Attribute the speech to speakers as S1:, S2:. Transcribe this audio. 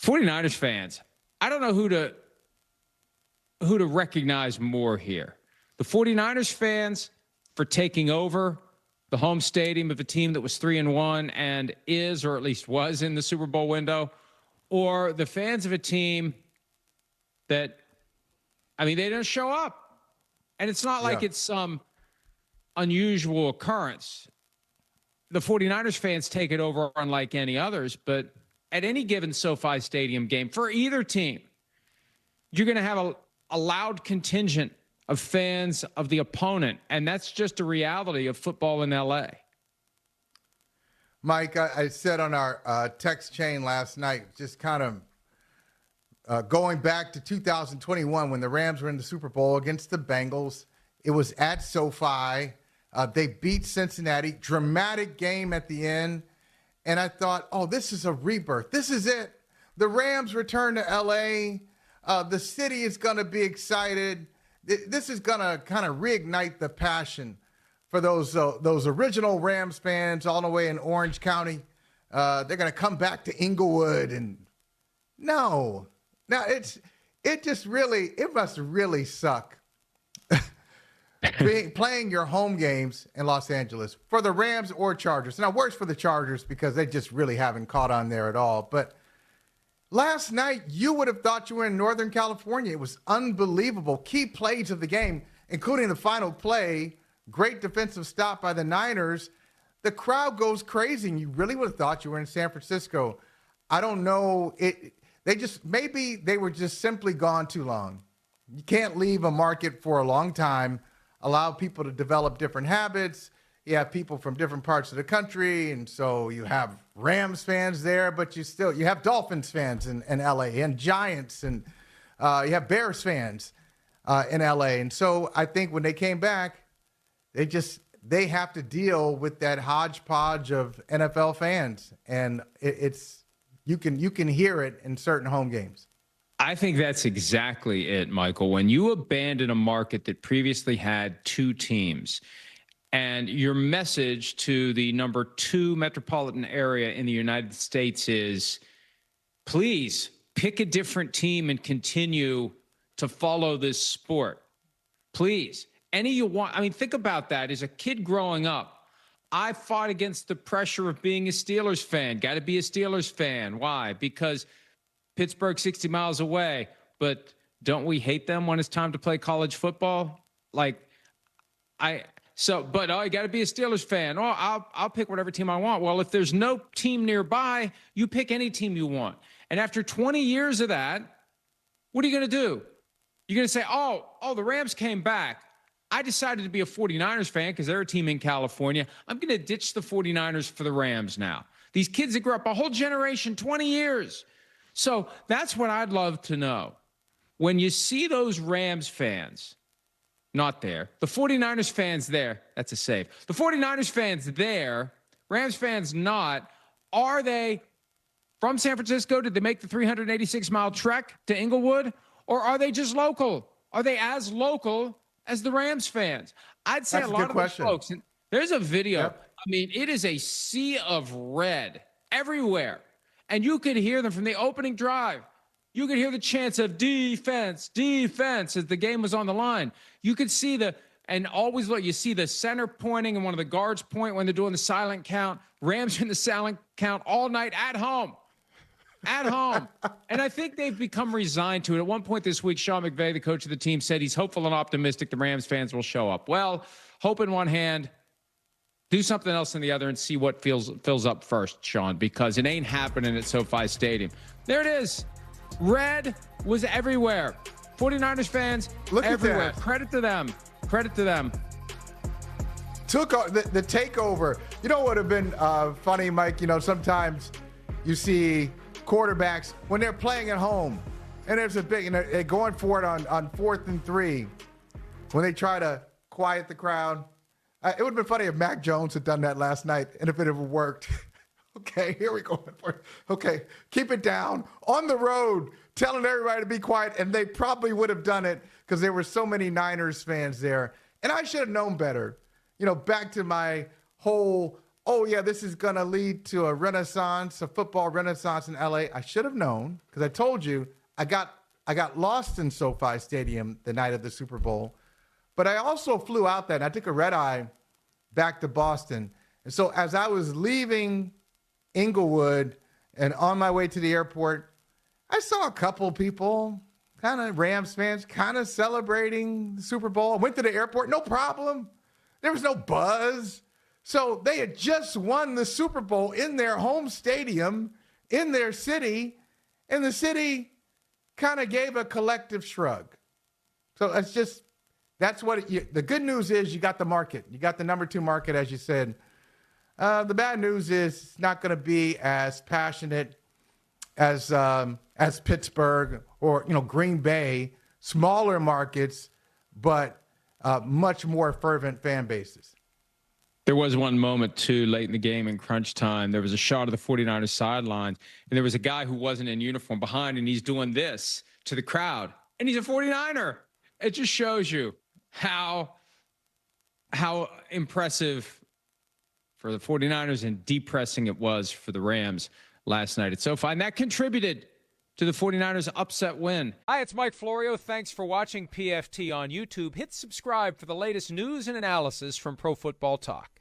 S1: 49ers fans, I don't know who to recognize more here. The 49ers fans for taking over the home stadium of a team that was 3-1 and is, or at least was, in the Super Bowl window, or the fans of a team that, they didn't show up. And it's not like it's some unusual occurrence. The 49ers fans take it over unlike any others, but at any given SoFi Stadium game for either team, you're going to have a loud contingent of fans of the opponent, and that's just a reality of football in L.A.
S2: Mike, I said on our text chain last night, just kind of going back to 2021 when the Rams were in the Super Bowl against the Bengals. It was at SoFi. They beat Cincinnati. Dramatic game at the end. And I thought, oh, this is a rebirth. This is it. The Rams return to L.A. The city is going to be excited. This is going to kind of reignite the passion for those original Rams fans all the way in Orange County. They're going to come back to Inglewood. And no. Now, it must really suck playing your home games in Los Angeles for the Rams or Chargers. Now, worse for the Chargers because they just really haven't caught on there at all. But last night, you would have thought you were in Northern California. It was unbelievable. Key plays of the game, including the final play, great defensive stop by the Niners. The crowd goes crazy, and you really would have thought you were in San Francisco. I don't know. Maybe they were just simply gone too long. You can't leave a market for a long time, allow people to develop different habits. You have people from different parts of the country, and so you have Rams fans there, but you have Dolphins fans in LA and Giants, and you have Bears fans in LA. And so I think when they came back, they have to deal with that hodgepodge of NFL fans, and you can hear it in certain home games.
S1: I think that's exactly it, Michael. When you abandon a market that previously had two teams, and your message to the number 2 metropolitan area in the United States is, please pick a different team and continue to follow this sport. Please. Any you want. Think about that. As a kid growing up, I fought against the pressure of being a Steelers fan. Got to be a Steelers fan. Why? Because Pittsburgh 60 miles away. But don't we hate them when it's time to play college football? I got to be a Steelers fan. Oh, I'll pick whatever team I want. Well, if there's no team nearby, you pick any team you want. And after 20 years of that, what are you going to do? You're going to say, oh, the Rams came back. I decided to be a 49ers fan because they're a team in California. I'm going to ditch the 49ers for the Rams now. These kids that grew up a whole generation, 20 years. So that's what I'd love to know. When you see those Rams fans not there, the 49ers fans there, that's a save. The 49ers fans there, Rams fans not, are they from San Francisco? Did they make the 386-mile trek to Inglewood? Or are they just local? Are they as local as the Rams fans? I'd say a lot of those folks. And there's a video. Yep. It is a sea of red everywhere. And you could hear them from the opening drive. You could hear the chants of defense, defense as the game was on the line. You could see you see the center pointing and one of the guards point when they're doing the silent count. Rams are in the silent count all night at home. At home. And I think they've become resigned to it. At one point this week, Sean McVay, the coach of the team, said he's hopeful and optimistic the Rams fans will show up. Well, hope in one hand, do something else in the other, and see what fills up first, Sean, because it ain't happening at SoFi Stadium. There it is. Red was everywhere. 49ers fans everywhere. Credit to them.
S2: Took the takeover. You know what would have been funny, Mike? Sometimes you see quarterbacks when they're playing at home, and there's a big, they're going for it on 4th and 3 when they try to quiet the crowd. It would have been funny if Mac Jones had done that last night, and if it ever worked. Okay, here we go. Okay, keep it down on the road, telling everybody to be quiet, and they probably would have done it because there were so many Niners fans there. And I should have known better. Back to my whole oh yeah, this is going to lead to a renaissance, a football renaissance in LA. I should have known, because I told you I got lost in SoFi Stadium the night of the Super Bowl. But I also flew out that, and I took a red eye back to Boston. And so as I was leaving Inglewood and on my way to the airport, I saw a couple people, kind of Rams fans, kind of celebrating the Super Bowl. I went to the airport, no problem. There was no buzz. So they had just won the Super Bowl in their home stadium, in their city, and the city kind of gave a collective shrug. So that's what the good news is. You got the market. You got the number 2 market, as you said. The bad news is it's not going to be as passionate as Pittsburgh or Green Bay, smaller markets, but much more fervent fan bases.
S1: There was one moment, too, late in the game in crunch time. There was a shot of the 49ers sideline, and there was a guy who wasn't in uniform behind, and he's doing this to the crowd, and he's a 49er. It just shows you how impressive for the 49ers and depressing it was for the Rams last night at SoFi. And that contributed to the 49ers upset win.
S3: Hi, it's Mike Florio. Thanks for watching PFT on YouTube. Hit subscribe for the latest news and analysis from Pro Football Talk.